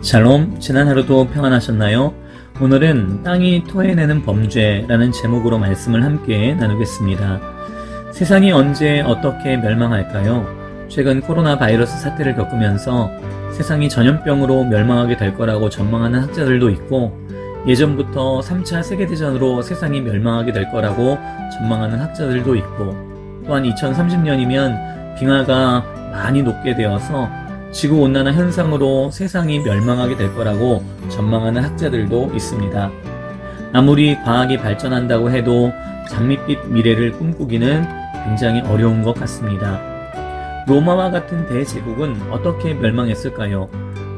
샬롬, 지난 하루도 평안하셨나요? 오늘은 땅이 토해내는 범죄라는 제목으로 말씀을 함께 나누겠습니다. 세상이 언제 어떻게 멸망할까요? 최근 코로나 바이러스 사태를 겪으면서 세상이 전염병으로 멸망하게 될 거라고 전망하는 학자들도 있고, 예전부터 3차 세계대전으로 세상이 멸망하게 될 거라고 전망하는 학자들도 있고, 또한 2030년이면 빙하가 많이 녹게 되어서 지구온난화 현상으로 세상이 멸망하게 될 거라고 전망하는 학자들도 있습니다. 아무리 과학이 발전한다고 해도 장밋빛 미래를 꿈꾸기는 굉장히 어려운 것 같습니다. 로마와 같은 대제국은 어떻게 멸망했을까요?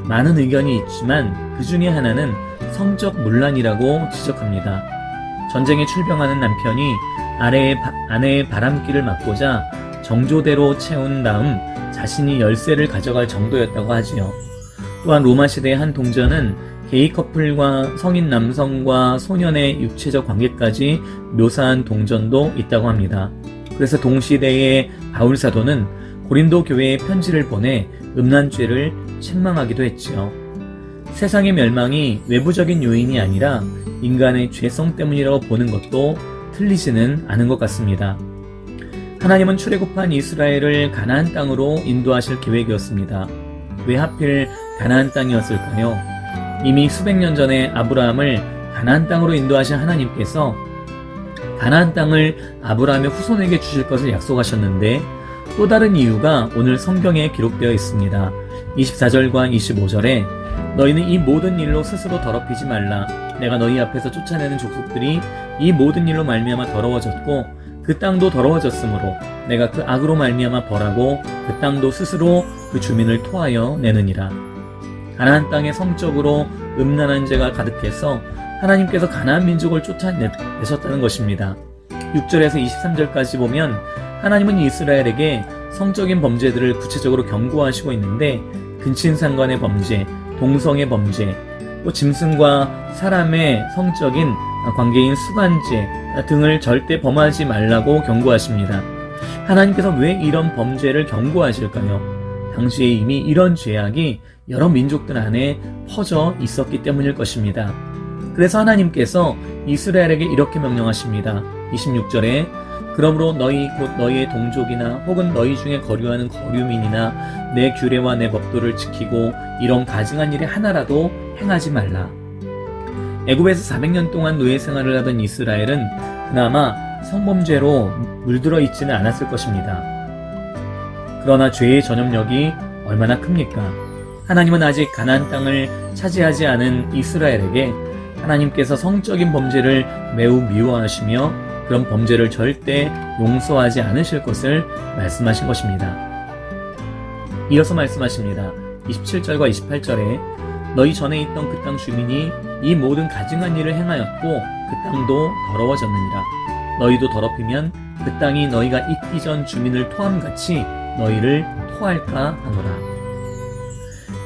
많은 의견이 있지만 그 중에 하나는 성적 문란이라고 지적합니다. 전쟁에 출병하는 남편이 아내의 바람길을 막고자 정조대로 채운 다음 자신이 열쇠를 가져갈 정도였다고 하지요. 또한 로마 시대의 한 동전은 게이 커플과 성인 남성과 소년의 육체적 관계까지 묘사한 동전도 있다고 합니다. 그래서 동시대의 바울 사도는 고린도 교회에 편지를 보내 음란죄를 책망하기도 했지요. 세상의 멸망이 외부적인 요인이 아니라 인간의 죄성 때문이라고 보는 것도 틀리지는 않은 것 같습니다. 하나님은 출애굽한 이스라엘을 가나안 땅으로 인도하실 계획이었습니다. 왜 하필 가나안 땅이었을까요? 이미 수백 년 전에 아브라함을 가나안 땅으로 인도하신 하나님께서 가나안 땅을 아브라함의 후손에게 주실 것을 약속하셨는데, 또 다른 이유가 오늘 성경에 기록되어 있습니다. 24절과 25절에 너희는 이 모든 일로 스스로 더럽히지 말라. 내가 너희 앞에서 쫓아내는 족속들이 이 모든 일로 말미암아 더러워졌고 그 땅도 더러워졌으므로 내가 그 악으로 말미암아 벌하고 그 땅도 스스로 그 주민을 토하여 내느니라. 가나안 땅에 성적으로 음란한 죄가 가득해서 하나님께서 가나안 민족을 쫓아내셨다는 것입니다. 6절에서 23절까지 보면 하나님은 이스라엘에게 성적인 범죄들을 구체적으로 경고하시고 있는데, 근친상간의 범죄, 동성의 범죄, 또 짐승과 사람의 성적인 관계인 수간죄 등을 절대 범하지 말라고 경고하십니다. 하나님께서 왜 이런 범죄를 경고하실까요? 당시에 이미 이런 죄악이 여러 민족들 안에 퍼져 있었기 때문일 것입니다. 그래서 하나님께서 이스라엘에게 이렇게 명령하십니다. 26절에 그러므로 너희 곧 너희의 동족이나 혹은 너희 중에 거류하는 거류민이나 내 규례와 내 법도를 지키고 이런 가증한 일에 하나라도 행하지 말라. 애굽에서 400년 동안 노예 생활을 하던 이스라엘은 그나마 성범죄로 물들어 있지는 않았을 것입니다. 그러나 죄의 전염력이 얼마나 큽니까? 하나님은 아직 가나안 땅을 차지하지 않은 이스라엘에게 하나님께서 성적인 범죄를 매우 미워하시며 그런 범죄를 절대 용서하지 않으실 것을 말씀하신 것입니다. 이어서 말씀하십니다. 27절과 28절에 너희 전에 있던 그 땅 주민이 이 모든 가증한 일을 행하였고 그 땅도 더러워졌느니라. 너희도 더럽히면 그 땅이 너희가 있기 전 주민을 토함같이 너희를 토할까 하노라.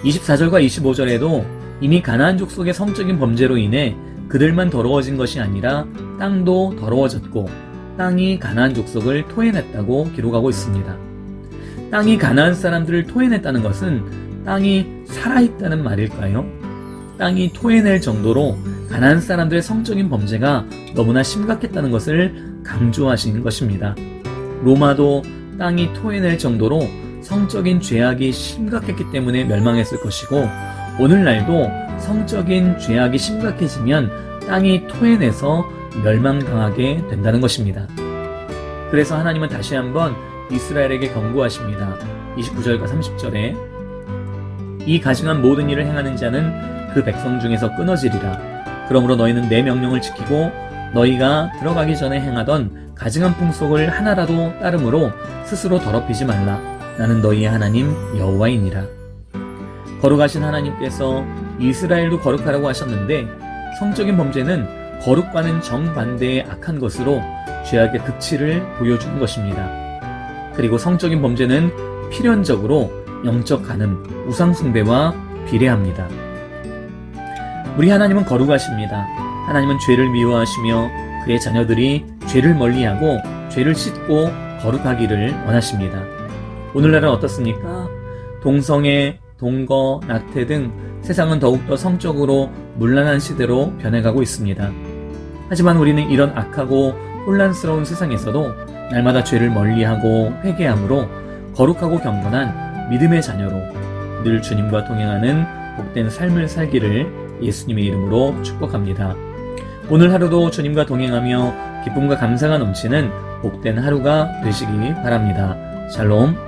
24절과 25절에도 이미 가나안 족속의 성적인 범죄로 인해 그들만 더러워진 것이 아니라 땅도 더러워졌고 땅이 가나안 족속을 토해냈다고 기록하고 있습니다. 땅이 가나안 사람들을 토해냈다는 것은 땅이 살아있다는 말일까요? 땅이 토해낼 정도로 가나안 사람들의 성적인 범죄가 너무나 심각했다는 것을 강조하신 것입니다. 로마도 땅이 토해낼 정도로 성적인 죄악이 심각했기 때문에 멸망했을 것이고, 오늘날도 성적인 죄악이 심각해지면 땅이 토해내서 멸망당하게 된다는 것입니다. 그래서 하나님은 다시 한번 이스라엘에게 경고하십니다. 29절과 30절에 이 가증한 모든 일을 행하는 자는 그 백성 중에서 끊어지리라. 그러므로 너희는 내 명령을 지키고 너희가 들어가기 전에 행하던 가증한 풍속을 하나라도 따름으로 스스로 더럽히지 말라. 나는 너희의 하나님 여호와이니라. 거룩하신 하나님께서 이스라엘도 거룩하라고 하셨는데, 성적인 범죄는 거룩과는 정반대의 악한 것으로 죄악의 극치를 보여주는 것입니다. 그리고 성적인 범죄는 필연적으로 영적 간음, 우상 숭배와 비례합니다. 우리 하나님은 거룩하십니다. 하나님은 죄를 미워하시며 그의 자녀들이 죄를 멀리하고 죄를 씻고 거룩하기를 원하십니다. 오늘날은 어떻습니까? 동성애, 동거, 낙태 등 세상은 더욱더 성적으로 문란한 시대로 변해가고 있습니다. 하지만 우리는 이런 악하고 혼란스러운 세상에서도 날마다 죄를 멀리하고 회개함으로 거룩하고 경건한 믿음의 자녀로 늘 주님과 동행하는 복된 삶을 살기를 예수님의 이름으로 축복합니다. 오늘 하루도 주님과 동행하며 기쁨과 감사가 넘치는 복된 하루가 되시기 바랍니다. 샬롬.